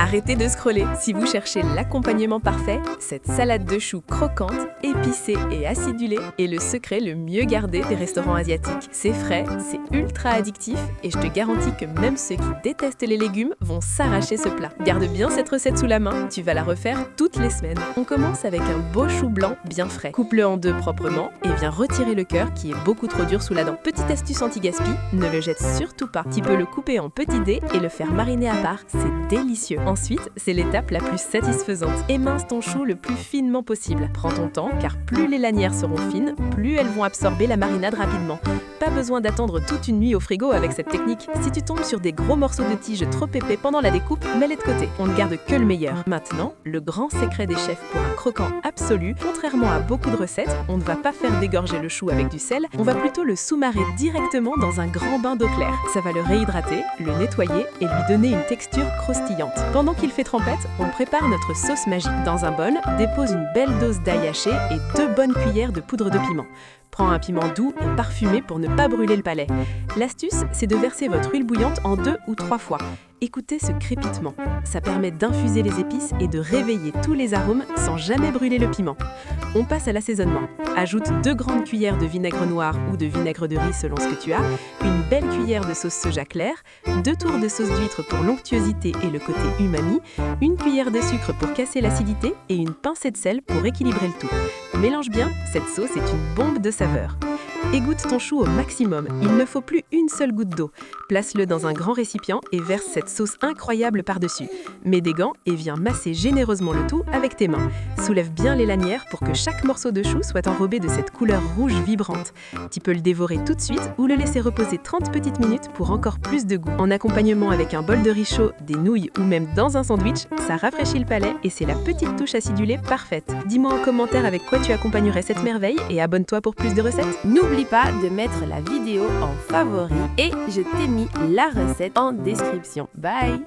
Arrêtez de scroller. Si vous cherchez l'accompagnement parfait, cette salade de choux croquante, épicée et acidulée est le secret le mieux gardé des restaurants asiatiques. C'est frais, c'est ultra addictif et je te garantis que même ceux qui détestent les légumes vont s'arracher ce plat. Garde bien cette recette sous la main, tu vas la refaire toutes les semaines. On commence avec un beau chou blanc bien frais. Coupe-le en deux proprement et viens retirer le cœur qui est beaucoup trop dur sous la dent. Petite astuce anti-gaspi, ne le jette surtout pas. Tu peux le couper en petits dés et le faire mariner à part, c'est délicieux. Ensuite, c'est l'étape la plus satisfaisante. Émince ton chou le plus finement possible. Prends ton temps car plus les lanières seront fines, plus elles vont absorber la marinade rapidement. Pas besoin d'attendre toute une nuit au frigo avec cette technique. Si tu tombes sur des gros morceaux de tige trop épais pendant la découpe, mets-les de côté. On ne garde que le meilleur. Maintenant, le grand secret des chefs pour un croquant absolu, contrairement à beaucoup de recettes, on ne va pas faire dégorger le chou avec du sel, on va plutôt le sous-marer directement dans un grand bain d'eau claire. Ça va le réhydrater, le nettoyer et lui donner une texture croustillante. Pendant qu'il fait trempette, on prépare notre sauce magique. Dans un bol, dépose une belle dose d'ail haché et 2 bonnes cuillères de poudre de piment. Prends un piment doux et parfumé pour ne pas brûler le palais. L'astuce, c'est de verser votre huile bouillante en 2 ou 3 fois. Écoutez ce crépitement. Ça permet d'infuser les épices et de réveiller tous les arômes sans jamais brûler le piment. On passe à l'assaisonnement. Ajoute 2 grandes cuillères de vinaigre noir ou de vinaigre de riz selon ce que tu as, une belle cuillère de sauce soja claire, 2 tours de sauce d'huître pour l'onctuosité et le côté umami, une cuillère de sucre pour casser l'acidité et une pincée de sel pour équilibrer le tout. Mélange bien, cette sauce est une bombe de saveur. Égoutte ton chou au maximum, il ne faut plus une seule goutte d'eau. Place-le dans un grand récipient et verse cette sauce incroyable par-dessus. Mets des gants et viens masser généreusement le tout avec tes mains. Soulève bien les lanières pour que chaque morceau de chou soit enrobé de cette couleur rouge vibrante. Tu peux le dévorer tout de suite ou le laisser reposer 30 petites minutes pour encore plus de goût. En accompagnement avec un bol de riz chaud, des nouilles ou même dans un sandwich, ça rafraîchit le palais et c'est la petite touche acidulée parfaite. Dis-moi en commentaire avec quoi tu accompagnerais cette merveille et abonne-toi pour plus de recettes. N'oublie pas de mettre la vidéo en favori et je t'ai mis la recette en description. Bye!